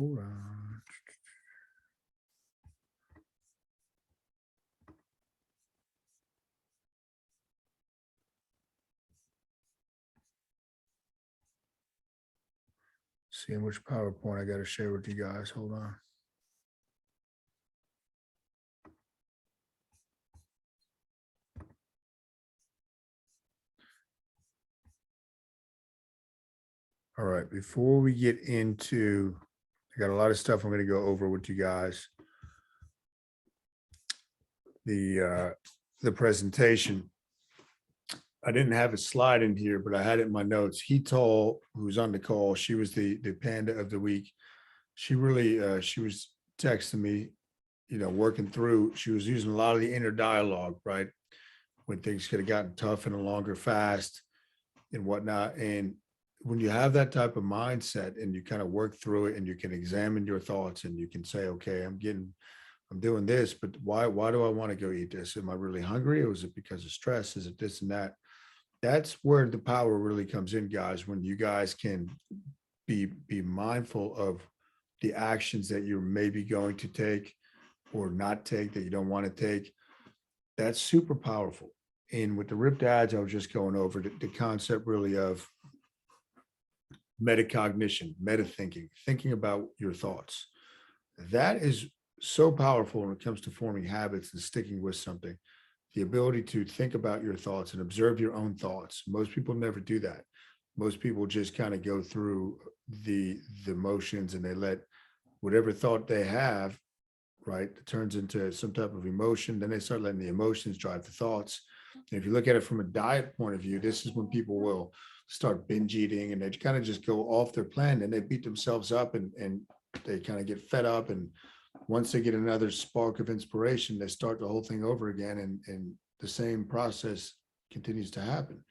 hold on. Seeing which PowerPoint I got to share with you guys. Hold on. All right, before we get into, I got a lot of stuff I'm going to go over with you guys. The presentation. I didn't have a slide in here, but I had it in my notes. Hetal, who's on the call, she was the panda of the week. She really, she was texting me, working through. She was using a lot of the inner dialogue, right? When things could have gotten tough in a longer fast and whatnot. And when you have that type of mindset and you kind of work through it and you can examine your thoughts and you can say, okay, I'm doing this, but why do I want to go eat this? Am I really hungry? Or is it because of stress? Is it this and that? That's where the power really comes in, guys, when you guys can be mindful of the actions that you're maybe going to take or not take, that you don't want to take. That's super powerful. And with the ripped ads, I was just going over the concept really of metacognition, meta thinking about your thoughts. That is so powerful when it comes to forming habits and sticking with something. The ability to think about your thoughts and observe your own thoughts. Most people never do that. Most people just kind of go through the motions and they let whatever thought they have, right, it turns into some type of emotion. Then they start letting the emotions drive the thoughts. And if you look at it from a diet point of view, this is when people will start binge eating and they kind of just go off their plan and they beat themselves up and they kind of get fed up. And once they get another spark of inspiration, they start the whole thing over again. And the same process continues to happen.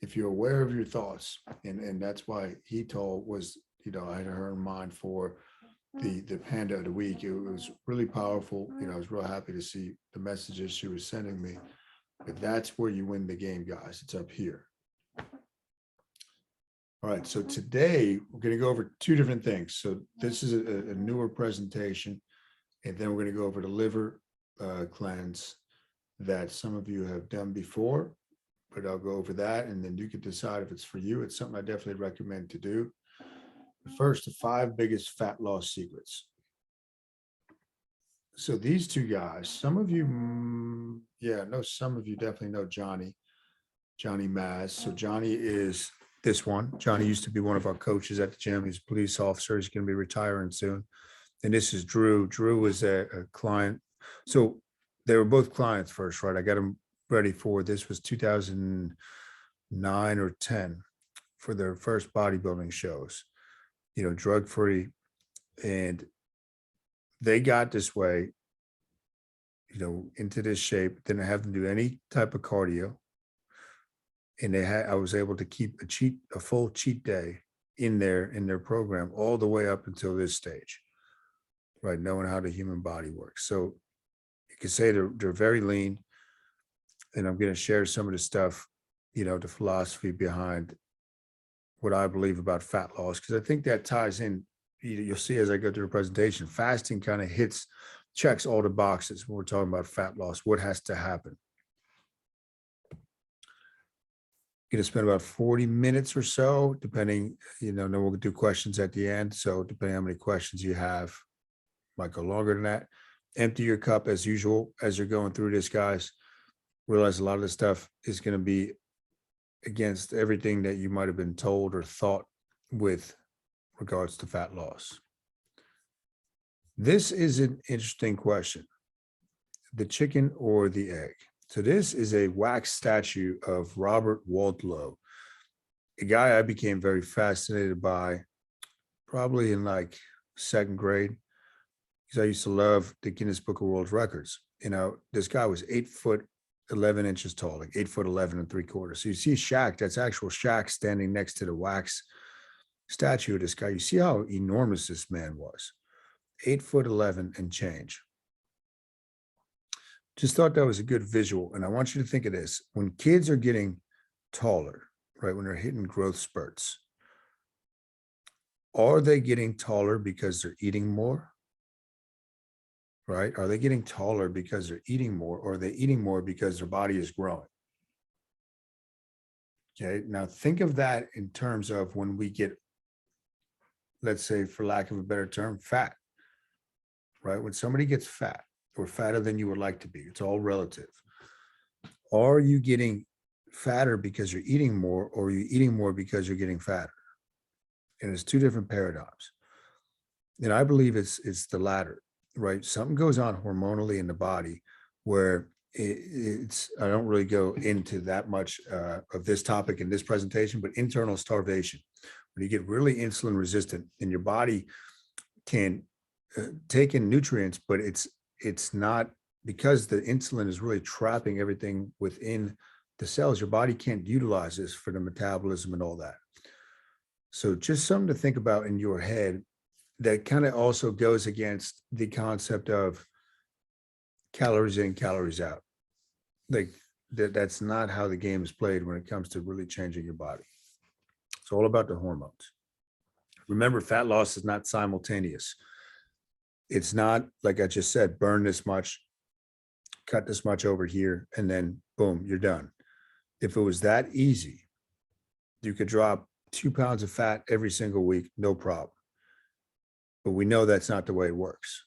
If you're aware of your thoughts, and that's why Hetal was, I had her in mind for the panda of the week. It was really powerful. I was real happy to see the messages she was sending me. But that's where you win the game, guys. It's up here. All right, so today we're going to go over two different things. So this is a newer presentation, and then we're going to go over the liver cleanse that some of you have done before, but I'll go over that, and then you can decide if it's for you. It's something I definitely recommend to do. First, the 5 biggest fat loss secrets. So these two guys, some of you, some of you definitely know Johnny Maz. So Johnny is this one. Johnny used to be one of our coaches at the gym. He's a police officer. He's going to be retiring soon. And this is Drew. Drew was a client. So they were both clients first, right? I got them ready for, this was 2009 or 10 for their first bodybuilding shows, drug-free. And they got this way, into this shape, didn't have them do any type of cardio. And I was able to keep a full cheat day in their program all the way up until this stage, right? Knowing how the human body works. So you can say they're very lean. And I'm going to share some of the stuff, the philosophy behind what I believe about fat loss, because I think that ties in. You'll see as I go through the presentation, fasting kind of checks all the boxes when we're talking about fat loss. What has to happen? Going to spend about 40 minutes or so, depending, then we'll do questions at the end. So depending on how many questions you have, might go longer than that. Empty your cup as usual as you're going through this, guys. Realize a lot of the stuff is going to be against everything that you might have been told or thought with regards to fat loss. This is an interesting question. The chicken or the egg? So this is a wax statue of Robert Wadlow, a guy I became very fascinated by probably in like 2nd grade, because I used to love the Guinness Book of World Records. This guy was 8'11" tall, like 8'11" and 3/4. So you see Shaq, that's actual Shaq standing next to the wax statue of this guy. You see how enormous this man was, 8'11" and change. Just thought that was a good visual. And I want you to think of this. When kids are getting taller, right, when they're hitting growth spurts, Are they getting taller because they're eating more? Right? Are they getting taller because they're eating more, or are they eating more because their body is growing? Okay. Now think of that in terms of when we get, let's say, for lack of a better term, fat, right? When somebody gets fat or fatter than you would like to be, it's all relative. Are you getting fatter because you're eating more, or are you eating more because you're getting fatter? And it's two different paradigms. And I believe it's the latter, right? Something goes on hormonally in the body where it's, I don't really go into that much of this topic in this presentation, but internal starvation. When you get really insulin resistant and your body can take in nutrients, but it's not, because the insulin is really trapping everything within the cells, your body can't utilize this for the metabolism and all that. So just something to think about in your head that kind of also goes against the concept of calories in, calories out. Like that's not how the game is played when it comes to really changing your body. It's all about the hormones. Remember, fat loss is not simultaneous. It's not like I just said, burn this much, cut this much over here, and then boom, you're done. If it was that easy, you could drop 2 pounds of fat every single week, no problem. But we know that's not the way it works.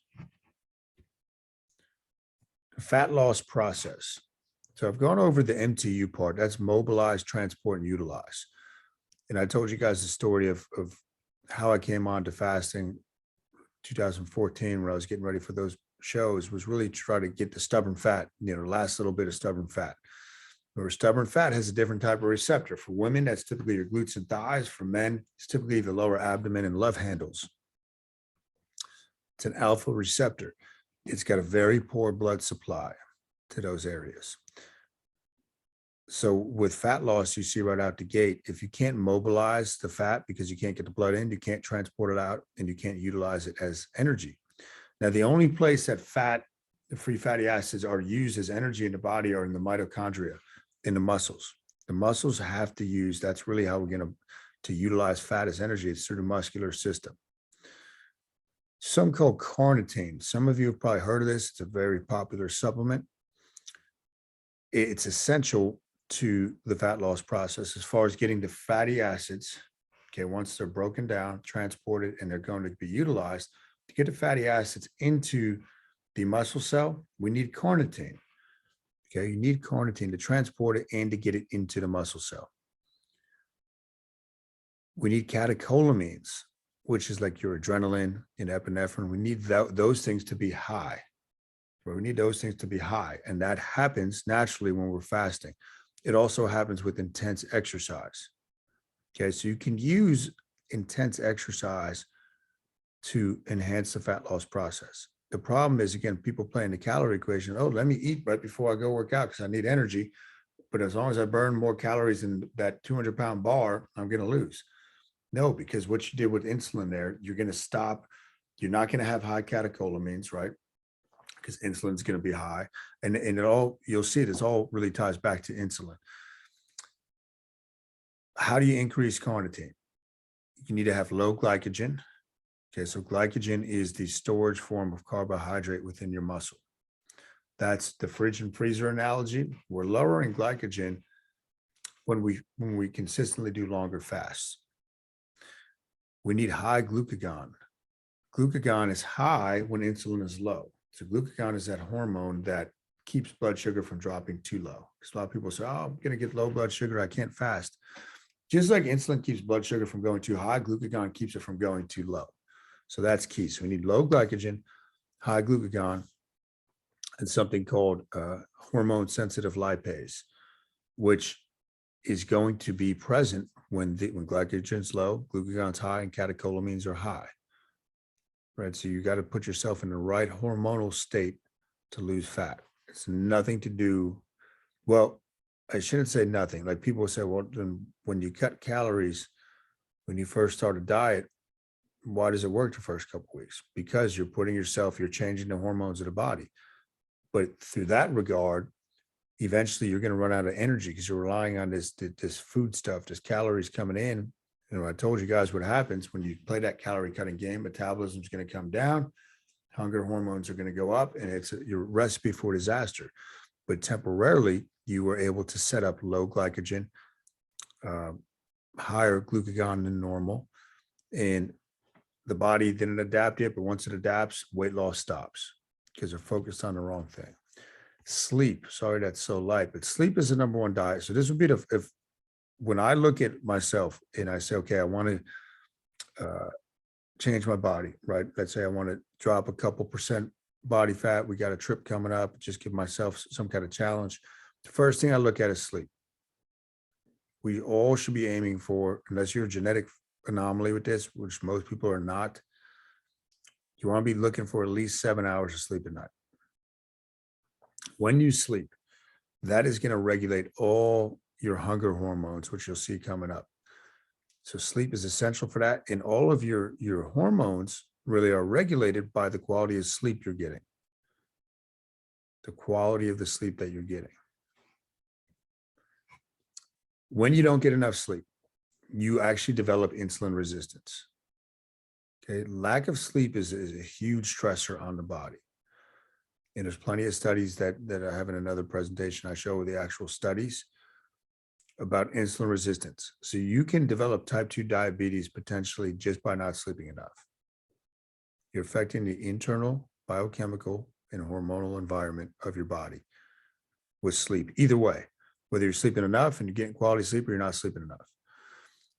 The fat loss process. So I've gone over the MTU part. That's mobilize, transport, and utilize. And I told you guys the story of how I came on to fasting 2014 when I was getting ready for those shows, was really try to get the stubborn fat, the last little bit of stubborn fat. Where stubborn fat has a different type of receptor. For women, that's typically your glutes and thighs. For men, it's typically the lower abdomen and love handles. It's an alpha receptor. It's got a very poor blood supply to those areas. So with fat loss, you see right out the gate, if you can't mobilize the fat because you can't get the blood in, you can't transport it out, and you can't utilize it as energy. Now, the only place that the free fatty acids are used as energy in the body are in the mitochondria, in the muscles. The muscles have to use, that's really how we're going to utilize fat as energy. It's through the muscular system. Some called carnitine. Some of you have probably heard of this. It's a very popular supplement. It's essential to the fat loss process as far as getting the fatty acids. Okay, once they're broken down, transported, and they're going to be utilized to get the fatty acids into the muscle cell, we need carnitine. Okay, you need carnitine to transport it and to get it into the muscle cell. We need catecholamines, which is like your adrenaline and epinephrine. We need those things to be high. We need those things to be high. And that happens naturally when we're fasting. It also happens with intense exercise. Okay, so you can use intense exercise to enhance the fat loss process. The problem is, again, people playing the calorie equation. Oh, let me eat right before I go work out because I need energy. But as long as I burn more calories in that 200-pound bar, I'm going to lose. No, because what you did with insulin there, you're going to stop. You're not going to have high catecholamines, right? Because insulin is going to be high. And it all, you'll see this all really ties back to insulin. How do you increase carnitine? You need to have low glycogen. Okay, so glycogen is the storage form of carbohydrate within your muscle. That's the fridge and freezer analogy. We're lowering glycogen when we consistently do longer fasts. We need high glucagon. Glucagon is high when insulin is low. So glucagon is that hormone that keeps blood sugar from dropping too low. Because a lot of people say, oh, I'm going to get low blood sugar, I can't fast. Just like insulin keeps blood sugar from going too high, glucagon keeps it from going too low. So that's key. So we need low glycogen, high glucagon, and something called hormone sensitive lipase, which is going to be present when glycogen's low, glucagon's high, and catecholamines are high. Right. So you got to put yourself in the right hormonal state to lose fat. It's nothing to do. Well, I shouldn't say nothing. Like people say, well, then when you cut calories, when you first start a diet, why does it work the first couple of weeks? Because you're changing the hormones of the body. But through that regard, eventually you're going to run out of energy because you're relying on this food stuff, this calories coming in, I told you guys what happens when you play that calorie cutting game. Metabolism is going to come down, hunger hormones are going to go up, and it's your recipe for disaster. But temporarily, you were able to set up low glycogen, uh, higher glucagon than normal, and the body didn't adapt yet. But once it adapts, weight loss stops because they're focused on the wrong thing. Sleep. Sorry, that's so light, but sleep is the number one diet. So this would be if when I look at myself and I say, okay, I want to change my body, right? Let's say I want to drop a couple percent body fat. We got a trip coming up. Just give myself some kind of challenge. The first thing I look at is sleep. We all should be aiming for, unless you're a genetic anomaly with this, which most people are not, you want to be looking for at least 7 hours of sleep a night. When you sleep, that is going to regulate all your hunger hormones, which you'll see coming up. So sleep is essential for that. And all of your hormones really are regulated by the quality of sleep you're getting. The quality of the sleep that you're getting. When you don't get enough sleep, you actually develop insulin resistance. Okay, lack of sleep is a huge stressor on the body. And there's plenty of studies that I have in another presentation. I show the actual studies about insulin resistance. So you can develop type 2 diabetes potentially just by not sleeping enough. You're affecting the internal biochemical and hormonal environment of your body with sleep. Either way, whether you're sleeping enough and you're getting quality sleep or you're not sleeping enough.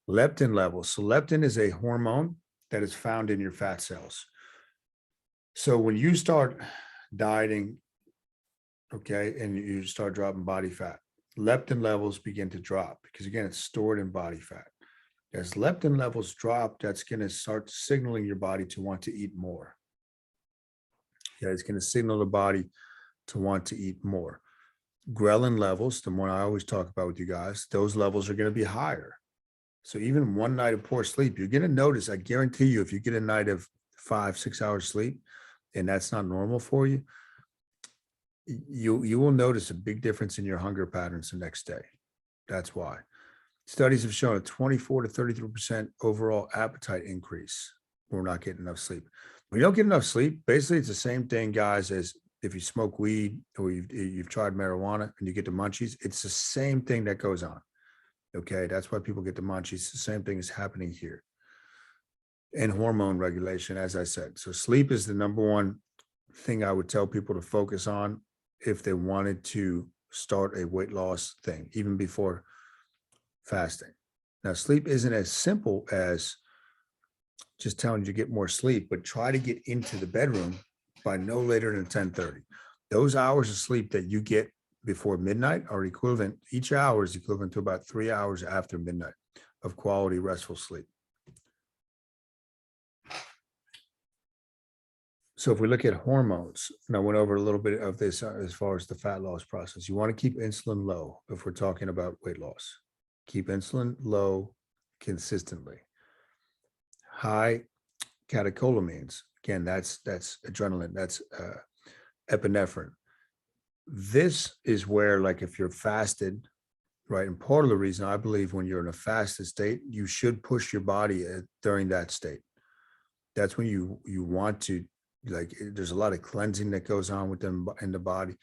Leptin levels. So leptin is a hormone that is found in your fat cells. So when you start dieting, okay, and you start dropping body fat, leptin levels begin to drop because, again, it's stored in body fat. As leptin levels drop, that's going to start signaling your body to want to eat more. Yeah, it's going to signal the body to want to eat more. Ghrelin levels, the one I always talk about with you guys, those levels are going to be higher. So even one night of poor sleep, you're going to notice, I guarantee you, if you get a night of 5-6 hours sleep and that's not normal for you, you will notice a big difference in your hunger patterns the next day. That's why. Studies have shown a 24 to 33% overall appetite increase when we're not getting enough sleep. When you don't get enough sleep, basically it's the same thing, guys, as if you smoke weed or you've tried marijuana and you get the munchies. It's the same thing that goes on. Okay, that's why people get the munchies. The same thing is happening here. And hormone regulation, as I said. So sleep is the number one thing I would tell people to focus on if they wanted to start a weight loss thing, even before fasting. Now, sleep isn't as simple as just telling you to get more sleep, but try to get into the bedroom by no later than 10:30. Those hours of sleep that you get before midnight are equivalent, each hour is equivalent to about 3 hours after midnight of quality restful sleep. So if we look at hormones, and I went over a little bit of this as far as the fat loss process, you want to keep insulin low if we're talking about weight loss. Keep insulin low consistently. High catecholamines, again, that's adrenaline, that's epinephrine. This is where, like, if you're fasted, right, and part of the reason I believe when you're in a fasted state, you should push your body during that state. That's when you want to, like, there's a lot of cleansing that goes on with them in the body.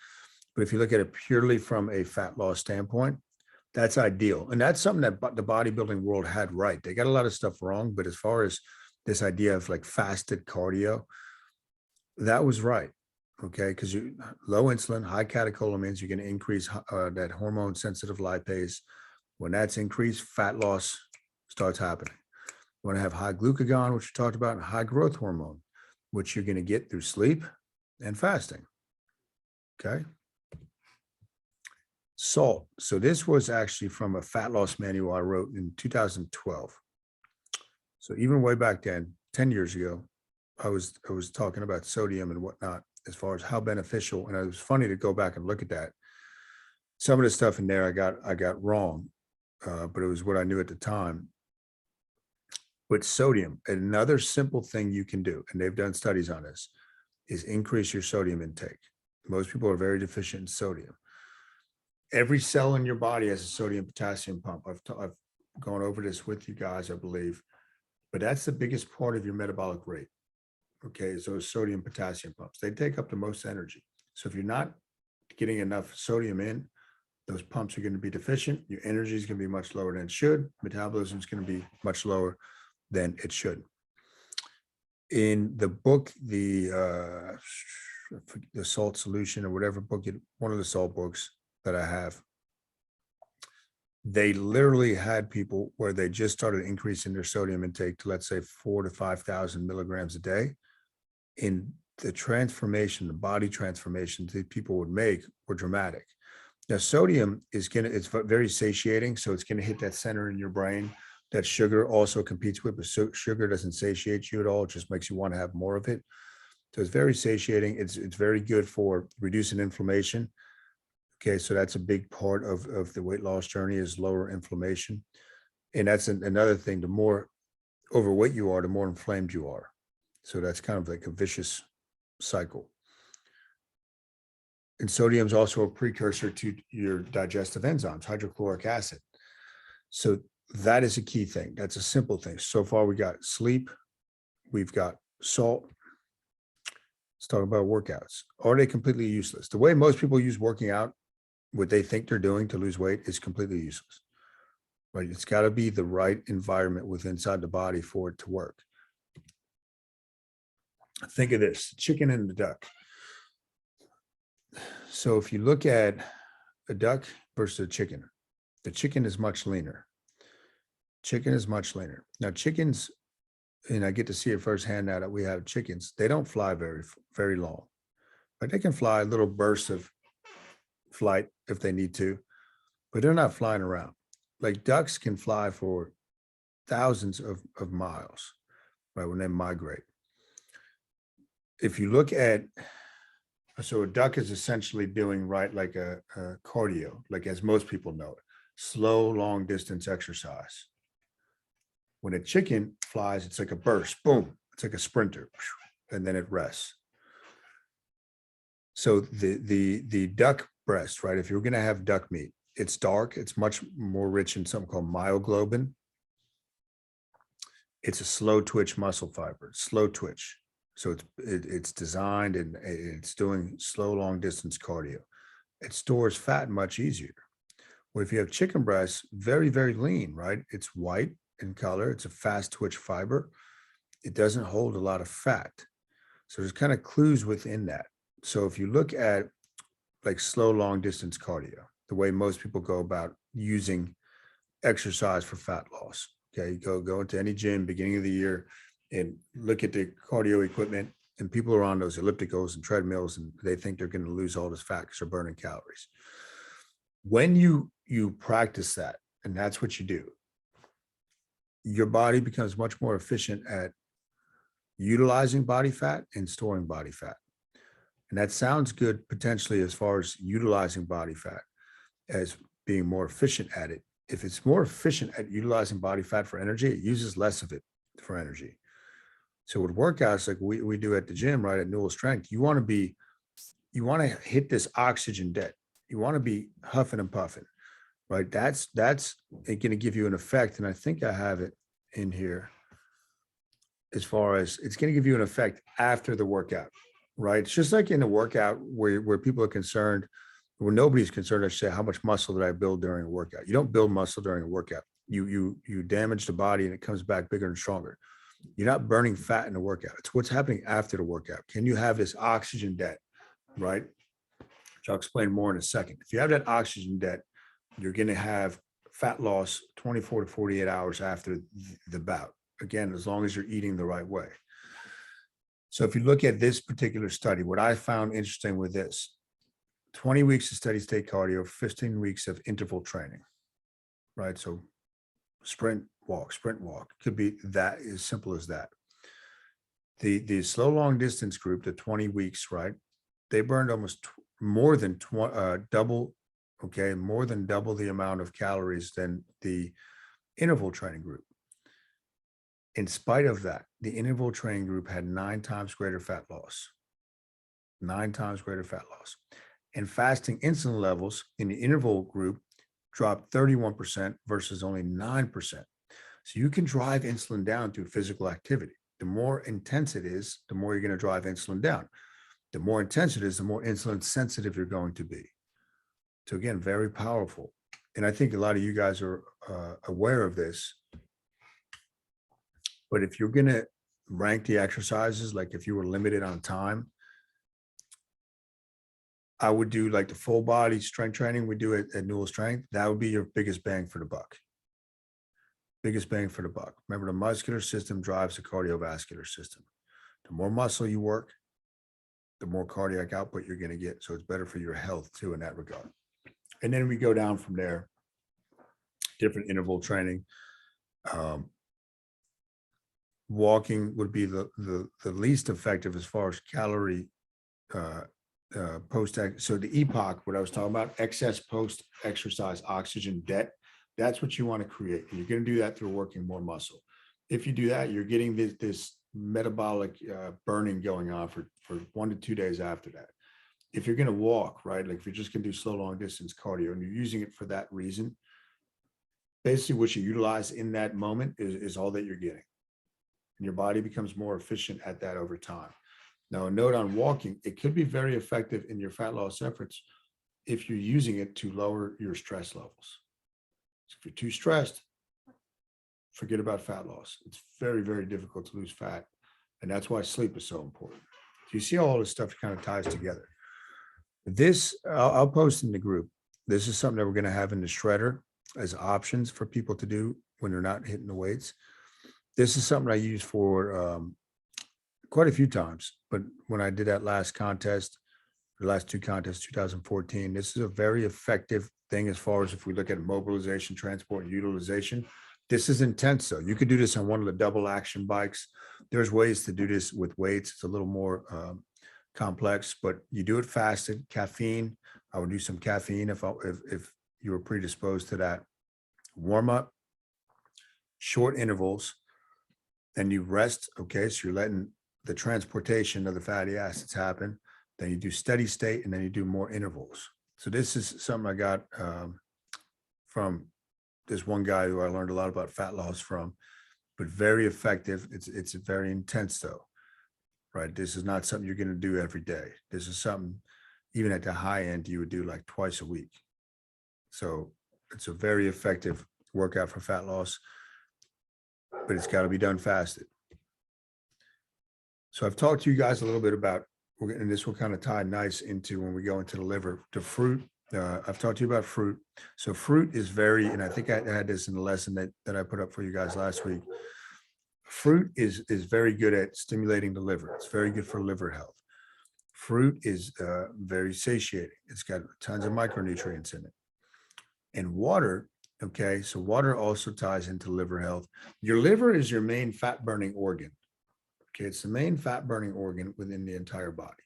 But if you look at it purely from a fat loss standpoint, that's ideal. And that's something that the bodybuilding world had right. They got a lot of stuff wrong, but as far as this idea of like fasted cardio, that was right. Okay, because you low insulin, high catecholamines, you're going to increase that hormone sensitive lipase. When that's increased, fat loss starts happening. You want to have high glucagon, which we talked about, and high growth hormone, which you're going to get through sleep and fasting. Okay. Salt. So this was actually from a fat loss manual I wrote in 2012. So even way back then, 10 years ago, I was talking about sodium and whatnot as far as how beneficial. And it was funny to go back and look at that. Some of the stuff in there I got wrong, but it was what I knew at the time. But sodium, another simple thing you can do, and they've done studies on this, is increase your sodium intake. Most people are very deficient in sodium. Every cell in your body has a sodium potassium pump. I've gone over this with you guys, I believe, but that's the biggest part of your metabolic rate. Okay, is those sodium potassium pumps. They take up the most energy. So if you're not getting enough sodium in, those pumps are going to be deficient. Your energy is going to be much lower than it should. Metabolism is going to be much lower than it should. In the book, the Salt Solution or whatever book, one of the salt books that I have, they literally had people where they just started increasing their sodium intake to, let's say, 4,000 to 5,000 milligrams a day. In the transformation, the body transformation that people would make were dramatic. Now, sodium it's very satiating, so it's gonna hit that center in your brain that sugar also competes with, but sugar doesn't satiate you at all. It just makes you want to have more of it. So it's very satiating. It's very good for reducing inflammation. Okay, so that's a big part of the weight loss journey is lower inflammation. And that's another thing, the more overweight you are, the more inflamed you are. So that's kind of like a vicious cycle. And sodium is also a precursor to your digestive enzymes, hydrochloric acid. So that is a key thing. That's a simple thing. So far, we got sleep, we've got salt. Let's talk about workouts. Are they completely useless? The way most people use working out, what they think they're doing to lose weight is completely useless, right? It's got to be the right environment within inside the body for it to work. Think of this, chicken and the duck. So if you look at a duck versus a chicken, the chicken is much leaner. Chicken is much leaner. Now chickens, and I get to see it firsthand now that we have chickens, they don't fly very long, but they can fly little bursts of flight if they need to, but they're not flying around. Like ducks can fly for thousands of miles, right, when they migrate. If you look at, so a duck is essentially doing, right, like a cardio, like as most people know it, slow, long distance exercise. When a chicken flies, it's like a burst, boom, it's like a sprinter, and then it rests. So the duck breast, right, if you're going to have duck meat, it's dark, it's much more rich in something called myoglobin. It's a slow twitch muscle fiber, slow twitch. So it's designed and it's doing slow, long distance cardio. It stores fat much easier. Well, if you have chicken breast, very, very lean, right? It's white in color. It's a fast twitch fiber. It doesn't hold a lot of fat. So there's kind of clues within that. So if you look at like slow, long distance cardio, the way most people go about using exercise for fat loss, okay, you go into any gym beginning of the year and look at the cardio equipment, and people are on those ellipticals and treadmills and they think they're going to lose all this fat because they're burning calories. When you practice that, and that's what you do, your body becomes much more efficient at utilizing body fat and storing body fat. And that sounds good potentially as far as utilizing body fat as being more efficient at it. If it's more efficient at utilizing body fat for energy, it uses less of it for energy. So with workouts like we do at the gym, right, at Newell Strength, you want to hit this oxygen debt. You want to be huffing and puffing, right? That's going to give you an effect. And I think I have it in here as far as it's going to give you an effect after the workout, right? It's just like in the workout where people are concerned, where nobody's concerned, I should say, how much muscle did I build during a workout? You don't build muscle during a workout. You damage the body and it comes back bigger and stronger. You're not burning fat in the workout. It's what's happening after the workout. Can you have this oxygen debt, right? Which I'll explain more in a second. If you have that oxygen debt, you're going to have fat loss 24 to 48 hours after the bout. Again, as long as you're eating the right way. So if you look at this particular study, what I found interesting with this, 20 weeks of steady state cardio, 15 weeks of interval training, right? So sprint, walk, could be that as simple as that. The slow long distance group, the 20 weeks, right? They burned almost more than double, okay, more than double the amount of calories than the interval training group. In spite of that, the interval training group had 9 times greater fat loss, 9 times greater fat loss. And fasting insulin levels in the interval group dropped 31% versus only 9%. So you can drive insulin down through physical activity. The more intense it is, the more you're going to drive insulin down. The more intense it is, the more insulin sensitive you're going to be. So again, very powerful. And I think a lot of you guys are aware of this. But if you're going to rank the exercises, like if you were limited on time, I would do like the full body strength training we do at Newell Strength. That would be your biggest bang for the buck. Biggest bang for the buck. Remember, the muscular system drives the cardiovascular system. The more muscle you work, the more cardiac output you're going to get. So it's better for your health too in that regard. And then we go down from there, different interval training. Walking would be the least effective as far as calorie post. So the EPOC, what I was talking about, excess post exercise oxygen debt, that's what you want to create. And you're going to do that through working more muscle. If you do that, you're getting this metabolic burning going on for 1 to 2 days after that. If you're going to walk, right, like if you're just going to do slow, long distance cardio and you're using it for that reason, basically what you utilize in that moment is all that you're getting. And your body becomes more efficient at that over time. Now, a note on walking, it could be very effective in your fat loss efforts if you're using it to lower your stress levels. So if you're too stressed, forget about fat loss. It's very, very difficult to lose fat. And that's why sleep is so important. So you see all this stuff kind of ties together. This, I'll post in the group. This is something that we're going to have in the shredder as options for people to do when they're not hitting the weights. This is something I use for quite a few times, but when I did that last contest, the last 2 contests, 2014, this is a very effective thing as far as if we look at mobilization, transport, and utilization. This is intense though. You could do this on one of the double action bikes. There's ways to do this with weights. It's a little more complex, but you do it fasted. Caffeine, I would do some caffeine if you were predisposed to that. Warm up, short intervals, then you rest. Okay, so you're letting the transportation of the fatty acids happen. Then you do steady state, and then you do more intervals. So this is something I got from this one guy who I learned a lot about fat loss from, but very effective. It's very intense though, right? This is not something you're going to do every day. This is something, even at the high end, you would do like twice a week. So it's a very effective workout for fat loss, but it's got to be done fasted. So I've talked to you guys a little bit about, and this will kind of tie nice into when we go into the liver, to fruit. I've talked to you about fruit. So fruit is very, and I think I had this in the lesson that I put up for you guys last week. Fruit is very good at stimulating the liver. It's very good for liver health. Fruit is very satiating. It's got tons of micronutrients in it. And water, okay, so water also ties into liver health. Your liver is your main fat burning organ. Okay, it's the main fat burning organ within the entire body.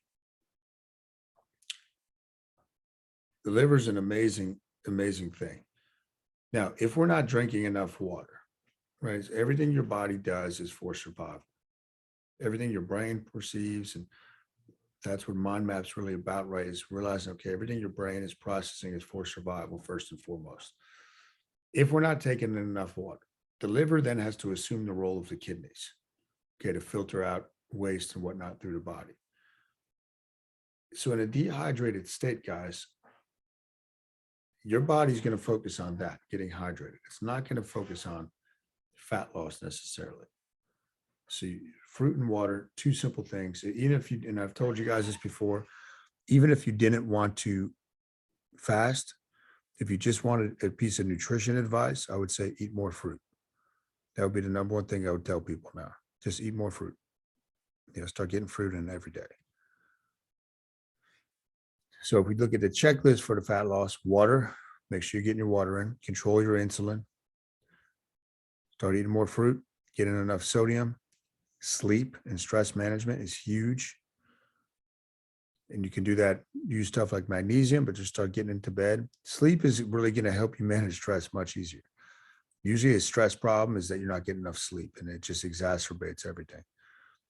The liver is an amazing, amazing thing. Now, if we're not drinking enough water, right, everything your body does is for survival. Everything your brain perceives, and that's what Mind Map's really about, right, is realizing, okay, everything your brain is processing is for survival first and foremost. If we're not taking in enough water, the liver then has to assume the role of the kidneys, okay, to filter out waste and whatnot through the body. So in a dehydrated state, guys, your body's going to focus on that, getting hydrated. It's not going to focus on fat loss necessarily. So fruit and water, 2 simple things. Even if you, and I've told you guys this before, even if you didn't want to fast, if you just wanted a piece of nutrition advice, I would say eat more fruit. That would be the number 1 thing I would tell people now. Just eat more fruit. Start getting fruit in every day. So if we look at the checklist for the fat loss, water, make sure you're getting your water in, control your insulin, start eating more fruit, get in enough sodium. Sleep and stress management is huge. And you can do that, use stuff like magnesium, but just start getting into bed. Sleep is really going to help you manage stress much easier. Usually a stress problem is that you're not getting enough sleep, and it just exacerbates everything.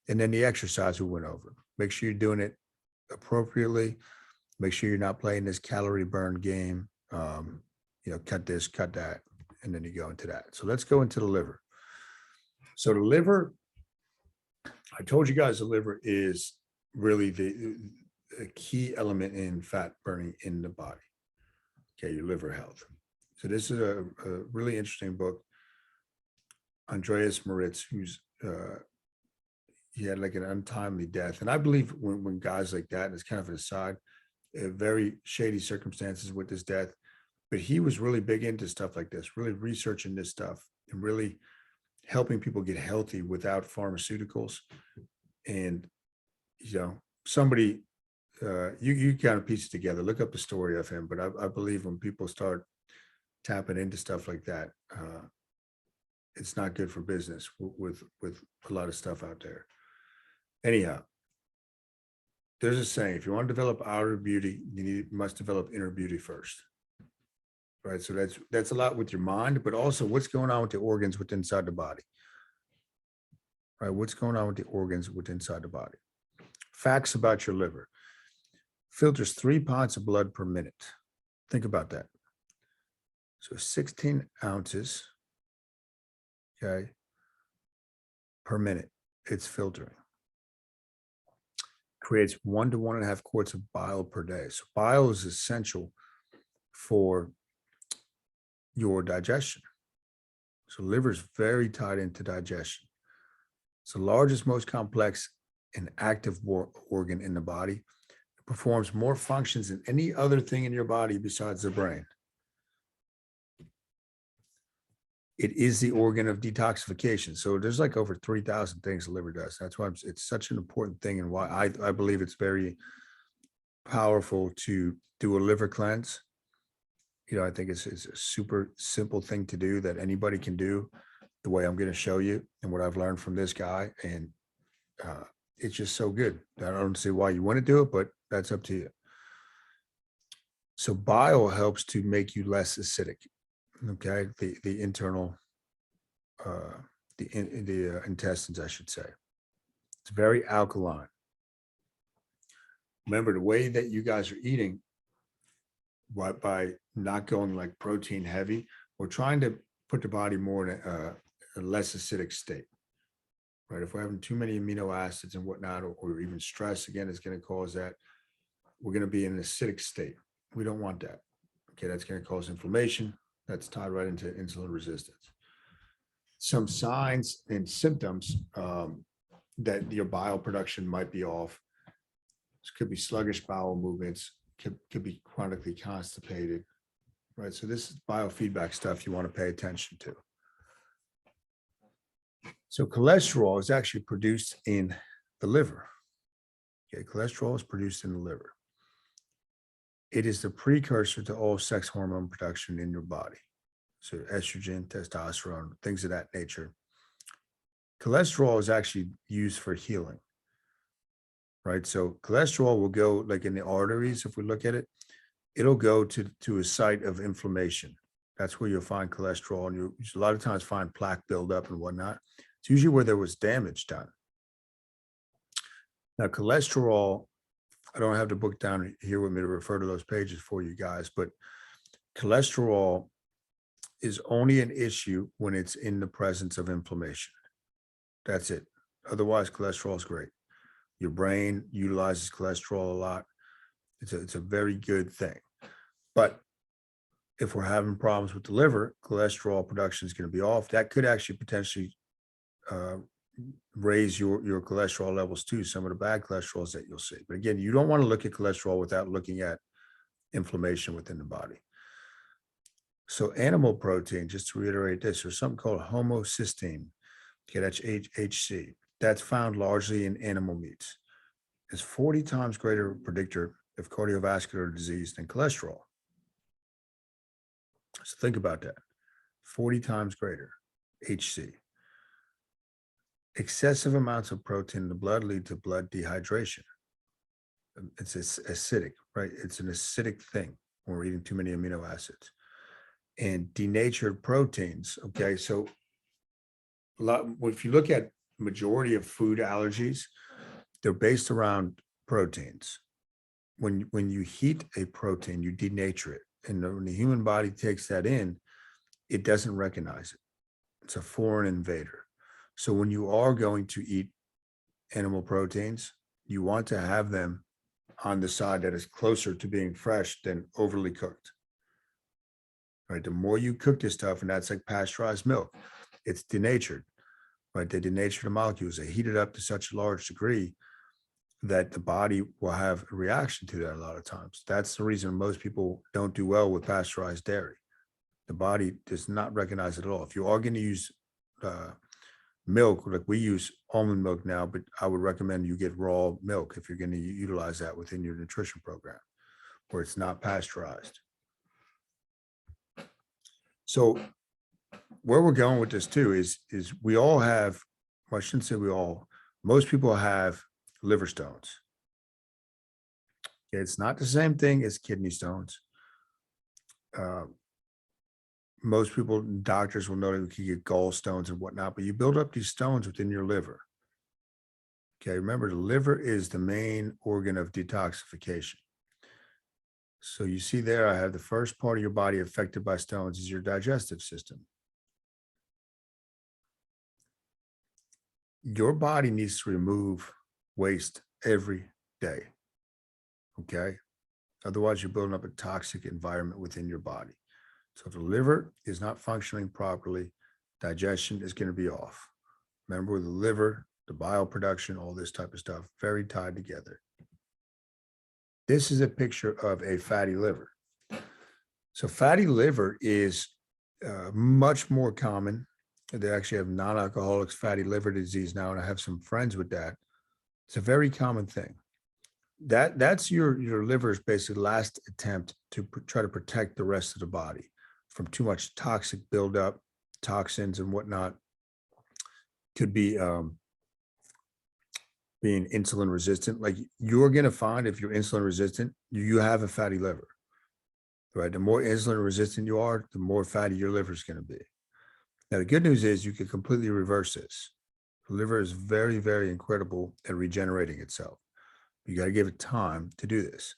And then the exercise we went over. Make sure you're doing it appropriately. Make sure you're not playing this calorie burn game. cut this, cut that, and then you go into that. So let's go into the liver. So the liver, I told you guys the liver is really a key element in fat burning in the body. Okay, your liver health. So this is a really interesting book. Andreas Moritz, who's he had like an untimely death. And I believe when guys like that, and it's kind of an aside, very shady circumstances with his death, but he was really big into stuff like this, really researching this stuff and really helping people get healthy without pharmaceuticals. And, somebody, you kind of piece it together, look up the story of him. But I believe when people start tapping into stuff like that, it's not good for business with a lot of stuff out there. Anyhow, there's a saying: if you want to develop outer beauty, you must develop inner beauty first. Right. So that's a lot with your mind, but also what's going on with the organs within inside the body. Right. What's going on with the organs within inside the body? Facts about your liver: filters 3 pints of blood per minute. Think about that. So 16 ounces, okay, per minute it's filtering. Creates 1 to 1.5 quarts of bile per day. So bile is essential for your digestion. So liver is very tied into digestion. It's the largest, most complex and active organ in the body. It performs more functions than any other thing in your body besides the brain. It is the organ of detoxification. So there's like over 3,000 things the liver does. That's why it's such an important thing, and why I believe it's very powerful to do a liver cleanse. I think it's a super simple thing to do that anybody can do the way I'm going to show you and what I've learned from this guy. And it's just so good. I don't see why you want to do it, but that's up to you. So bile helps to make you less acidic. Okay, the internal, the intestines, I should say. It's very alkaline. Remember, the way that you guys are eating, by not going like protein heavy, we're trying to put the body more in a less acidic state. Right? If we're having too many amino acids and whatnot, or even stress, again, is going to cause that. We're going to be in an acidic state. We don't want that. Okay, that's going to cause inflammation. That's tied right into insulin resistance. Some signs and symptoms that your bile production might be off. This could be sluggish bowel movements, could be chronically constipated, right? So this is biofeedback stuff you want to pay attention to. So cholesterol is actually produced in the liver. Okay, cholesterol is produced in the liver. It is the precursor to all sex hormone production in your body. So estrogen, testosterone, things of that nature. Cholesterol is actually used for healing, right? So cholesterol will go like in the arteries. If we look at it, it'll go to a site of inflammation. That's where you'll find cholesterol, and you a lot of times find plaque buildup and whatnot. It's usually where there was damage done. Now, cholesterol, I don't have the book down here with me to refer to those pages for you guys, but cholesterol is only an issue when it's in the presence of inflammation. That's it. Otherwise, cholesterol is great. Your brain utilizes cholesterol a lot. It's a very good thing. But if we're having problems with the liver, cholesterol production is going to be off. That could actually potentially raise your cholesterol levels too, some of the bad cholesterols that you'll see. But again, you don't want to look at cholesterol without looking at inflammation within the body. So animal protein, just to reiterate this, there's something called homocysteine. Okay, that's HC. That's found largely in animal meats. It's 40 times greater predictor of cardiovascular disease than cholesterol. So think about that. 40 times greater HC. Excessive amounts of protein in the blood lead to blood dehydration. It's acidic, right? It's an acidic thing when we're eating too many amino acids. And denatured proteins, okay? So if you look at majority of food allergies, they're based around proteins. When you heat a protein, you denature it. And when the human body takes that in, it doesn't recognize it. It's a foreign invader. So when you are going to eat animal proteins, you want to have them on the side that is closer to being fresh than overly cooked. Right? The more you cook this stuff, and that's like pasteurized milk, it's denatured. Right? They denature the molecules. They heat it up to such a large degree that the body will have a reaction to that a lot of times. That's the reason most people don't do well with pasteurized dairy. The body does not recognize it at all. If you are going to use milk, like we use almond milk now, but I would recommend you get raw milk if you're going to utilize that within your nutrition program, where it's not pasteurized. So where we're going with this too is we all have, well, I shouldn't say we all, most people have liver stones. It's not the same thing as kidney stones. Most people, doctors will know that we can get gallstones and whatnot, but you build up these stones within your liver. Okay, remember the liver is the main organ of detoxification. So you see there, I have the first part of your body affected by stones is your digestive system. Your body needs to remove waste every day. Okay. Otherwise, you're building up a toxic environment within your body. So if the liver is not functioning properly, digestion is going to be off. Remember, the liver, the bile production, all this type of stuff, very tied together. This is a picture of a fatty liver. So fatty liver is much more common. They actually have non-alcoholic fatty liver disease now, and I have some friends with that. It's a very common thing. That's your liver's basically last attempt to try to protect the rest of the body from too much toxic buildup, toxins and whatnot. Could be being insulin resistant. Like you're going to find if you're insulin resistant, you have a fatty liver, right? The more insulin resistant you are, the more fatty your liver is going to be. Now, the good news is you can completely reverse this. The liver is very, very incredible at regenerating itself. You got to give it time to do this.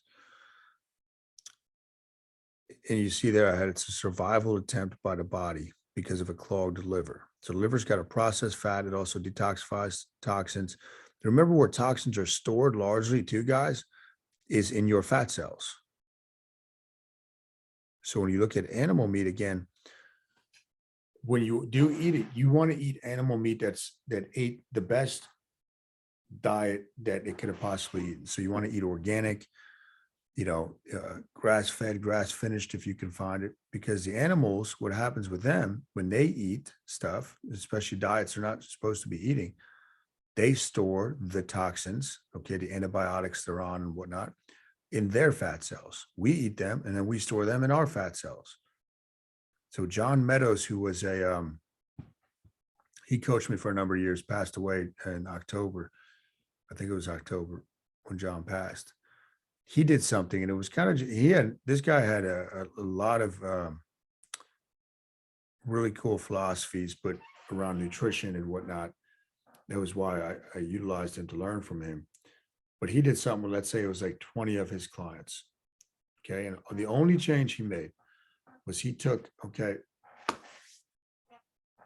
And you see there, it's a survival attempt by the body because of a clogged liver. So the liver's got to process fat. It also detoxifies toxins. Remember where toxins are stored largely too, guys, is in your fat cells. So when you look at animal meat again, when you do eat it, you want to eat animal meat that ate the best diet that it could have possibly eaten. So you want to eat organic, grass-fed, grass-finished if you can find it, because the animals, what happens with them when they eat stuff, especially diets they're not supposed to be eating, they store the toxins, okay, the antibiotics they're on and whatnot, in their fat cells. We eat them and then we store them in our fat cells. So John Meadows, who was he coached me for a number of years, passed away in October. I think it was October when John passed. He did something, and it was kind of, this guy had a lot of really cool philosophies, but around nutrition and whatnot. That was why I utilized him to learn from him. But he did something, let's say it was like 20 of his clients. Okay. And the only change he made was he took, okay,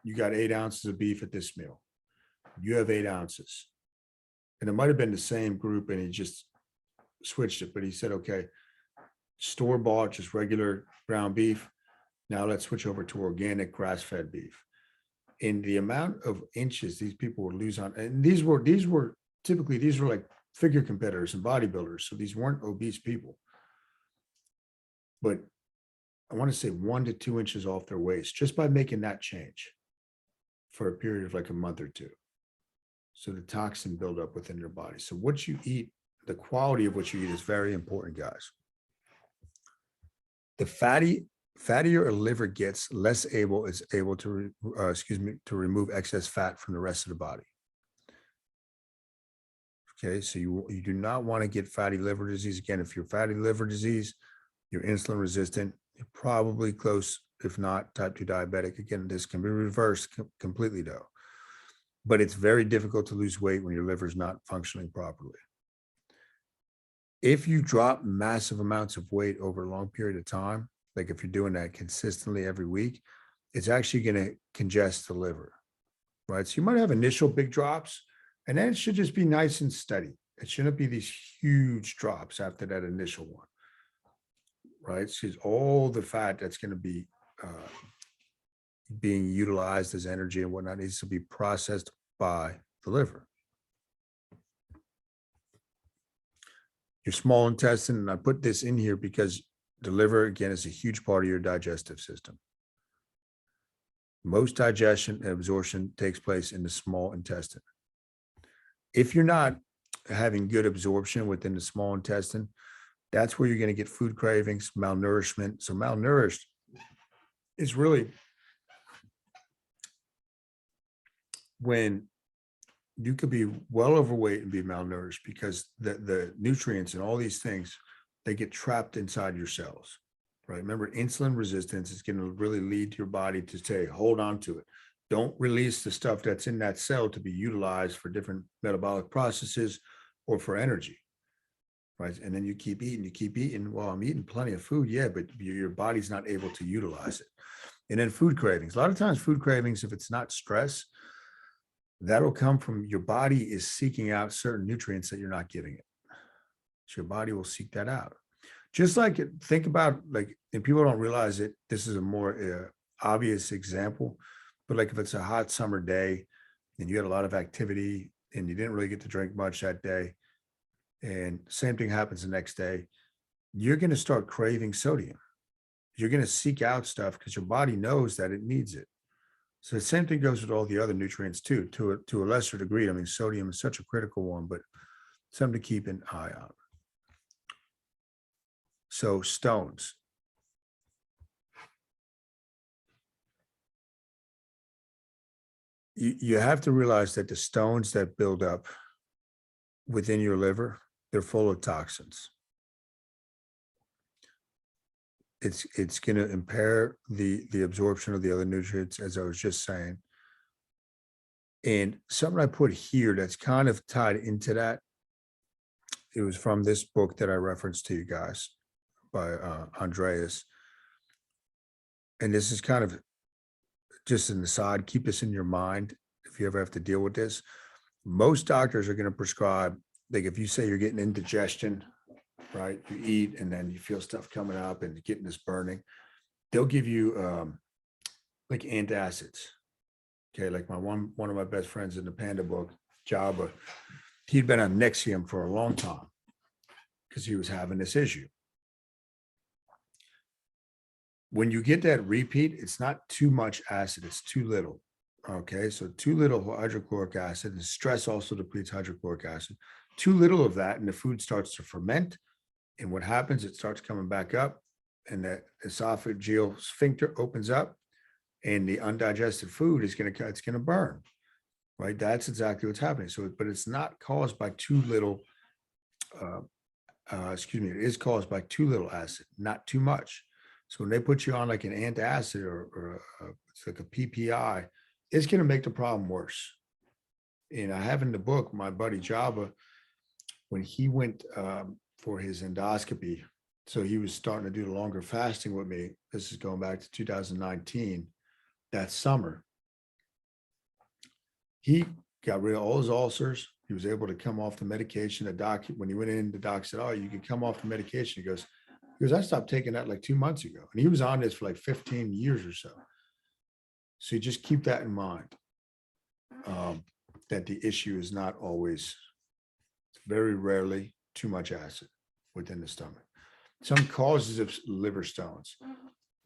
you got 8 ounces of beef at this meal. You have 8 ounces. And it might have been the same group and he just switched it. But he said, okay, store bought, just regular ground beef. Now let's switch over to organic grass-fed beef. In the amount of inches these people would lose on, and these were typically, these were like figure competitors and bodybuilders. So these weren't obese people. But I want to say 1 to 2 inches off their waist just by making that change for a period of like a month or two. So the toxin buildup within your body. So what you eat, the quality of what you eat is very important, guys. The fattier a liver gets, less able it's able to, to remove excess fat from the rest of the body. Okay, so you do not want to get fatty liver disease. Again, if you're fatty liver disease, you're insulin resistant, you're probably close, if not type 2 diabetic. Again, this can be reversed completely though. But it's very difficult to lose weight when your liver is not functioning properly. If you drop massive amounts of weight over a long period of time, like if you're doing that consistently every week, it's actually going to congest the liver, right? So you might have initial big drops, and then it should just be nice and steady. It shouldn't be these huge drops after that initial one, right? Because all the fat that's going to be being utilized as energy and whatnot needs to be processed by the liver. Your small intestine, and I put this in here because the liver, again, is a huge part of your digestive system. Most digestion and absorption takes place in the small intestine. If you're not having good absorption within the small intestine, that's where you're going to get food cravings, malnourishment. So malnourished is really when you could be well overweight and be malnourished, because the nutrients and all these things, they get trapped inside your cells, right? Remember, insulin resistance is going to really lead your body to say, hold on to it. Don't release the stuff that's in that cell to be utilized for different metabolic processes or for energy, right? And then you keep eating. Well, I'm eating plenty of food, yeah, but your body's not able to utilize it. And then food cravings. A lot of times food cravings, if it's not stress, that'll come from your body is seeking out certain nutrients that you're not giving it. So your body will seek that out. Just like think about, like, and people don't realize it, this is a more obvious example, but like if it's a hot summer day and you had a lot of activity and you didn't really get to drink much that day, and same thing happens the next day, you're going to start craving sodium. You're going to seek out stuff because your body knows that it needs it. So the same thing goes with all the other nutrients too, to a lesser degree. I mean, sodium is such a critical one, but something to keep an eye on. So stones. You have to realize that the stones that build up within your liver, they're full of toxins. It's going to impair the absorption of the other nutrients, as I was just saying. And something I put here that's kind of tied into that, it was from this book that I referenced to you guys by Andreas. And this is kind of just an aside, keep this in your mind if you ever have to deal with this. Most doctors are going to prescribe, like if you say you're getting indigestion, right? You eat and then you feel stuff coming up and getting this burning, they'll give you like antacids. Okay, like one of my best friends in the Panda book, Jabba, he'd been on Nexium for a long time because he was having this issue. When you get that repeat, it's not too much acid, it's too little. Okay, so too little hydrochloric acid, and stress also depletes hydrochloric acid. Too little of that, and the food starts to ferment. And what happens, it starts coming back up, and the esophageal sphincter opens up, and the undigested food is going to burn, right? That's exactly what's happening. So, but it's not caused by too little, it is caused by too little acid, not too much. So when they put you on like an antacid or it's like a PPI, it's going to make the problem worse. And I have in the book, my buddy Jabba, when he went for his endoscopy, so he was starting to do the longer fasting with me. This is going back to 2019, that summer. He got rid of all his ulcers. He was able to come off the medication. The doc, when he went in, the doc said, "Oh, you can come off the medication." He goes, I stopped taking that like 2 months ago. And he was on this for like 15 years or so. So you just keep that in mind, that the issue is not always, very rarely, too much acid within the stomach. Some causes of liver stones,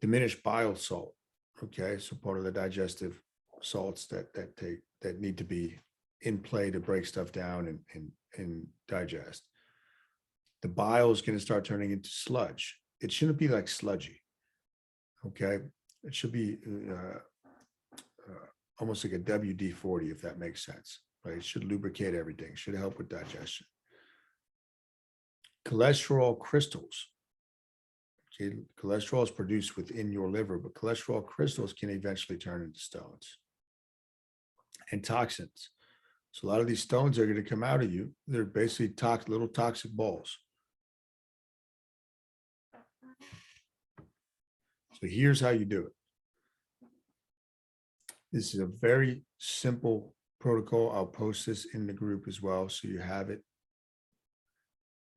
diminished bile salt. Okay, so part of the digestive salts that need to be in play to break stuff down and digest. The bile is going to start turning into sludge. It shouldn't be like sludgy. Okay, it should be almost like a WD-40, if that makes sense. Right, it should lubricate everything. It should help with digestion. Cholesterol crystals. Okay, cholesterol is produced within your liver, but cholesterol crystals can eventually turn into stones. And toxins. So a lot of these stones are going to come out of you. They're basically little toxic balls. So here's how you do it. This is a very simple protocol. I'll post this in the group as well, so you have it.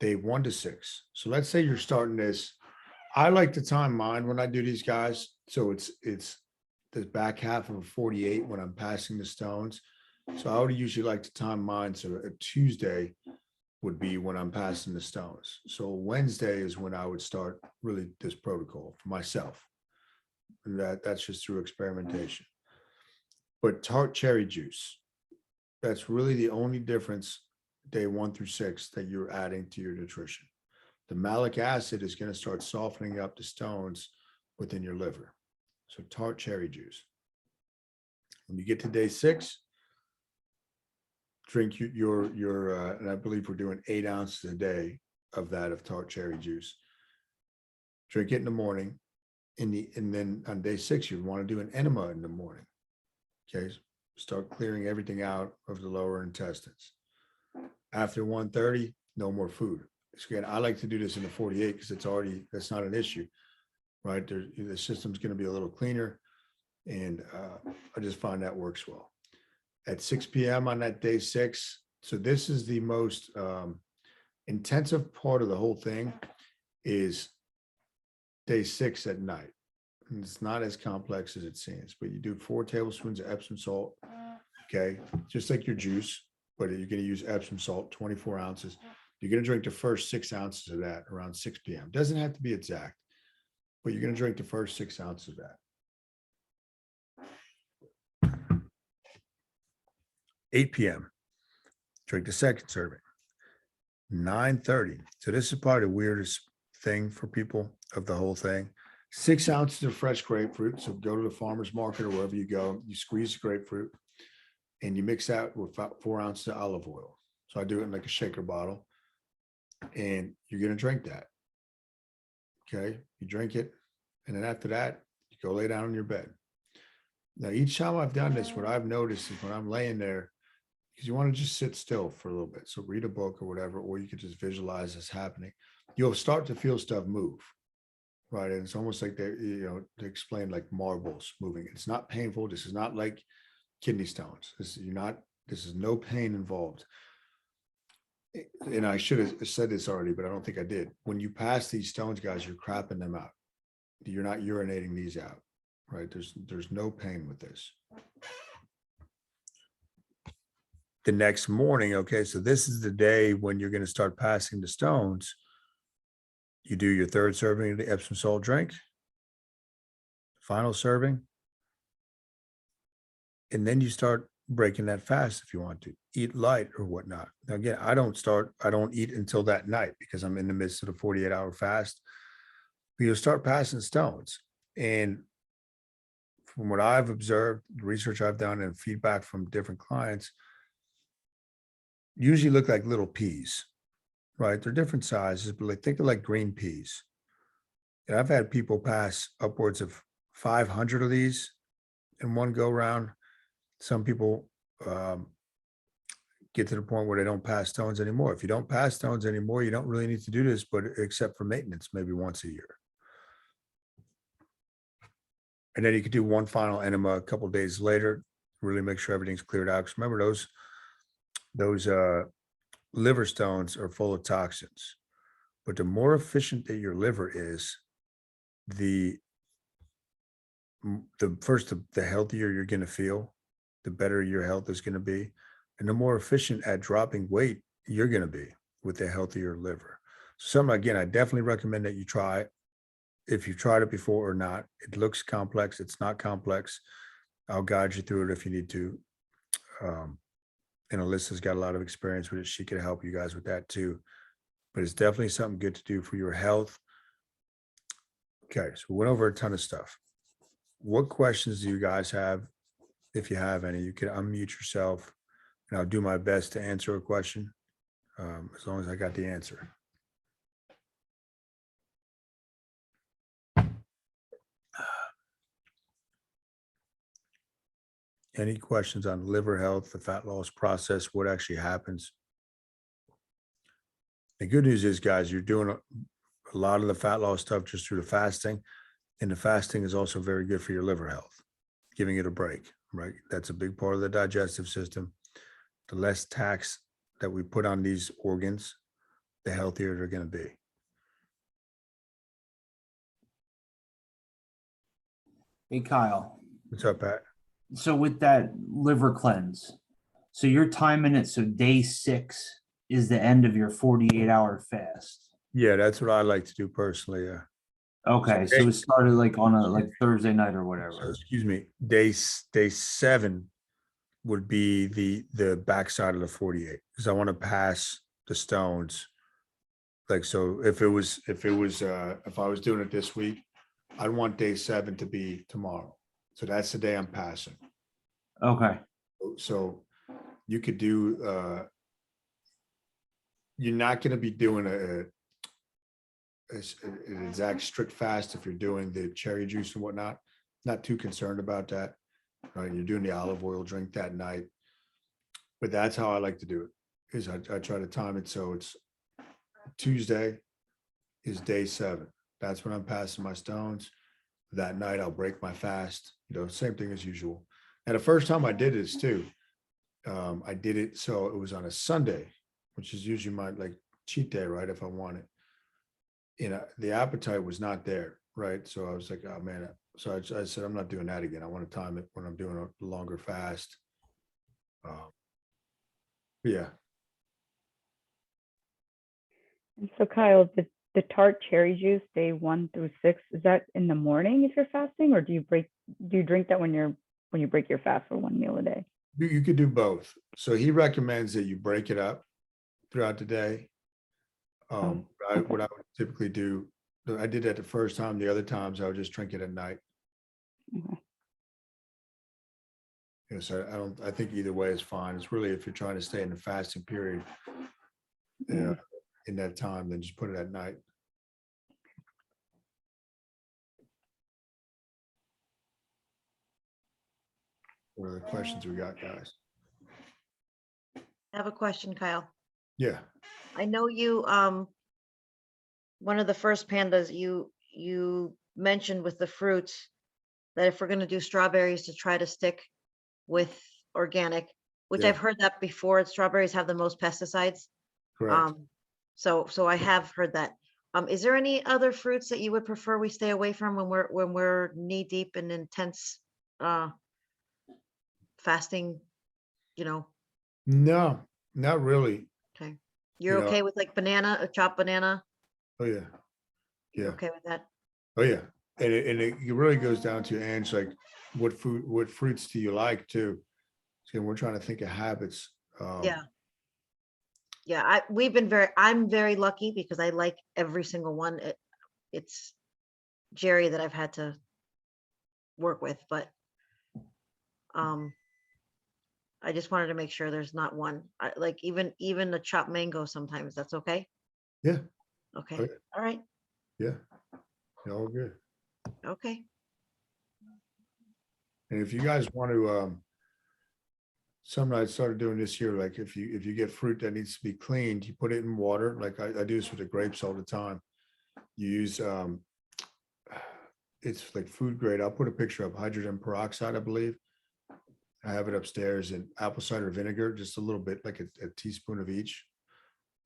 Day 1 to 6. So let's say you're starting this. I like to time mine when I do these guys. So it's the back half of a 48 when I'm passing the stones. So I would usually like to time mine. So a Tuesday would be when I'm passing the stones. So Wednesday is when I would start really this protocol for myself. And that's just through experimentation. But tart cherry juice, that's really the only difference day 1 through 6 that you're adding to your nutrition. The malic acid is going to start softening up the stones within your liver. So tart cherry juice. When you get to day 6, drink your and I believe we're doing 8 ounces a day of that of tart cherry juice. Drink it in the morning. And then on day 6, you want to do an enema in the morning. Okay, start clearing everything out of the lower intestines. After 1:30, no more food. So again, I like to do this in the 48 because that's not an issue, right? The system's going to be a little cleaner, and I just find that works well. At 6 p.m. on that day 6, so this is the most intensive part of the whole thing is day 6 at night. And it's not as complex as it seems, but you do 4 tablespoons of Epsom salt, okay, just like your juice, but you're going to use Epsom salt, 24 ounces. You're going to drink the first 6 ounces of that around 6 p.m. Doesn't have to be exact, but you're going to drink the first 6 ounces of that. 8 p.m., drink the second serving. 9:30. So this is probably the weirdest thing for people of the whole thing. 6 ounces of fresh grapefruit. So go to the farmer's market or wherever you go, you squeeze the grapefruit and you mix that with 4 ounces of olive oil. So I do it in like a shaker bottle and you're going to drink that. Okay. You drink it. And then after that, you go lay down on your bed. Now, each time I've done this, what I've noticed is when I'm laying there, because you want to just sit still for a little bit. So read a book or whatever, or you could just visualize this happening. You'll start to feel stuff move. Right. And it's almost like they explain like marbles moving. It's not painful. This is not like kidney stones. This is no pain involved. And I should have said this already, but I don't think I did. When you pass these stones, guys, you're crapping them out. You're not urinating these out. Right. There's no pain with this. The next morning. Okay. So this is the day when you're going to start passing the stones. You do your 3rd serving of the Epsom salt drink, final serving, and then you start breaking that fast if you want to. Eat light or whatnot. Now, again, I don't eat until that night because I'm in the midst of the 48-hour fast. But you'll start passing stones. And from what I've observed, the research I've done and feedback from different clients, usually look like little peas. Right, they're different sizes, but like think of like green peas. And I've had people pass upwards of 500 of these in one go round. Some people get to the point where they don't pass stones anymore. If you don't pass stones anymore, you don't really need to do this, but except for maintenance, maybe once a year. And then you could do one final enema a couple of days later, really make sure everything's cleared out. Because remember those liver stones are full of toxins, but the more efficient that your liver is, the healthier you're going to feel, the better your health is going to be, and the more efficient at dropping weight you're going to be with a healthier liver. So again, I definitely recommend that you try it. If you've tried it before or not. It looks complex. It's not complex. I'll guide you through it if you need to. And Alyssa's got a lot of experience with it. She could help you guys with that too. But it's definitely something good to do for your health. Okay, so we went over a ton of stuff. What questions do you guys have? If you have any, you can unmute yourself and I'll do my best to answer a question as long as I got the answer. Any questions on liver health, the fat loss process, what actually happens? The good news is, guys, you're doing a lot of the fat loss stuff just through the fasting. And the fasting is also very good for your liver health, giving it a break, right? That's a big part of the digestive system. The less tax that we put on these organs, the healthier they're going to be. Hey, Kyle. What's up, Pat? So with that liver cleanse, so you're timing it so day 6 is the end of your 48-hour fast. Yeah, that's what I like to do personally. Yeah. Okay, so it started like on a like Thursday night or So, whatever. excuse me. Day 7 would be the backside of the 48 because I want to pass the stones. Like, so if I was doing it this week, I'd want day 7 to be tomorrow. So that's the day I'm passing. Okay. So you could do you're not going to be doing an exact strict fast if you're doing the cherry juice and whatnot. Not too concerned about that. Right. You're doing the olive oil drink that night. But that's how I like to do it. Is I try to time it so it's Tuesday is day 7. That's when I'm passing my stones. That night I'll break my fast. Same thing as usual. And the first time I did this too, I did it so it was on a Sunday, which is usually my like cheat day, right? If I want it. The appetite was not there, right? So I was like, oh man. So I said, I'm not doing that again. I want to time it when I'm doing a longer fast. Yeah. So Kyle, the tart cherry juice, day 1 through 6, is that in the morning if you're fasting, or do you drink that when you break your fast for one meal a day? You could do both. So he recommends that you break it up throughout the day. Okay. What I would typically do, I did that the first time. The other times I would just drink it at night. Okay. So I think either way is fine. It's really if you're trying to stay in the fasting period, Yeah. in that time, then just put it at night. What are the questions we got, guys? I have a question, Kyle. Yeah. I know you, one of the first pandas you mentioned with the fruits, that if we're gonna do strawberries to try to stick with organic, which Yeah. I've heard that before, strawberries have the most pesticides. Correct. So I have heard that. Is there any other fruits that you would prefer we stay away from when we're knee deep in intense fasting, you know? No, not really. Okay. You You're know, okay with like banana, a chopped banana? oh yeah. You're Yeah. okay with that? Oh yeah. And it really goes down to Ange, like what fruits do you like too? So we're trying to think of habits. Yeah. Yeah, I'm very lucky because I like every single one. It's Jerry that I've had to work with, but I just wanted to make sure there's not one. Like even a chopped mango sometimes, that's okay? Yeah. Okay, Okay. all right, Yeah. All good. okay. And if you guys want to, something I started doing this year, like if you get fruit that needs to be cleaned, you put it in water. Like I do this with the grapes all the time. You use it's like food grade. I'll put a picture of hydrogen peroxide, I believe. I have it upstairs, and apple cider vinegar, just a little bit, like a teaspoon of each.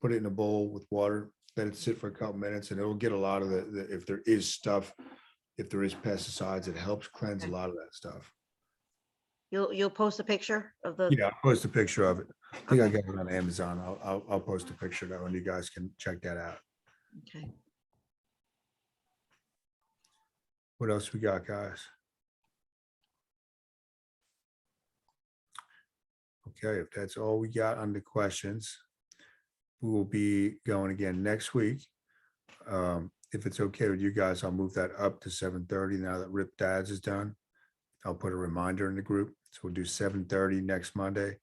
Put it in a bowl with water, let it sit for a couple minutes, and it'll get a lot of the if there is stuff, if there is pesticides, it helps cleanse a Okay. lot of that stuff. You'll post a picture of the, Yeah, I'll post a picture of it. I think I Okay. got it on Amazon. I'll post a picture of that one. You guys can check that out. okay. What else we got, guys? Okay, if that's all we got on the questions, we will be going again next week. If it's okay with you guys, I'll move that up to 7:30 now that Rip Dads is done. I'll put a reminder in the group. So we'll do 7:30 next Monday.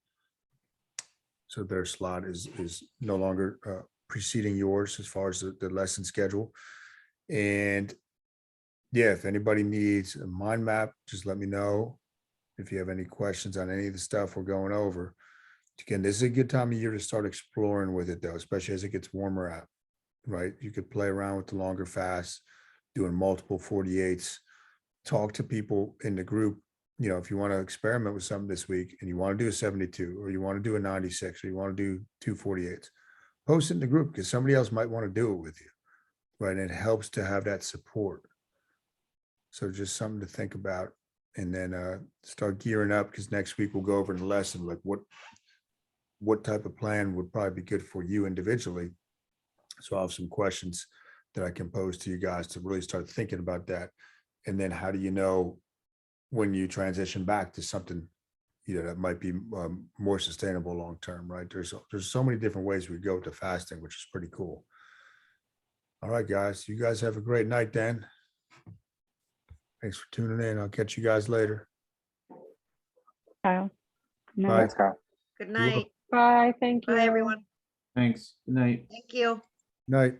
So their slot is no longer preceding yours as far as the lesson schedule. And yeah, if anybody needs a mind map, just let me know. If you have any questions on any of the stuff we're going over. Again, this is a good time of year to start exploring with it though, especially as it gets warmer out, right? You could play around with the longer fasts, doing multiple 48s. Talk to people in the group. You know, if you want to experiment with something this week and you want to do a 72 or you want to do a 96 or you want to do 248s, post it in the group because somebody else might want to do it with you. Right. And it helps to have that support. So just something to think about, and then start gearing up because next week we'll go over the lesson, like what type of plan would probably be good for you individually. So I have some questions that I can pose to you guys to really start thinking about that. And then how do you know when you transition back to something, you know, that might be more sustainable long-term, right? There's so many different ways we go to fasting, which is pretty cool. All right, guys, you guys have a great night then. Thanks for tuning in. I'll catch you guys later. Kyle? No. Bye. Thanks, Kyle. Good You're welcome. night. Bye, thank you. Bye, everyone. Thanks. Good night. Thank you. Night.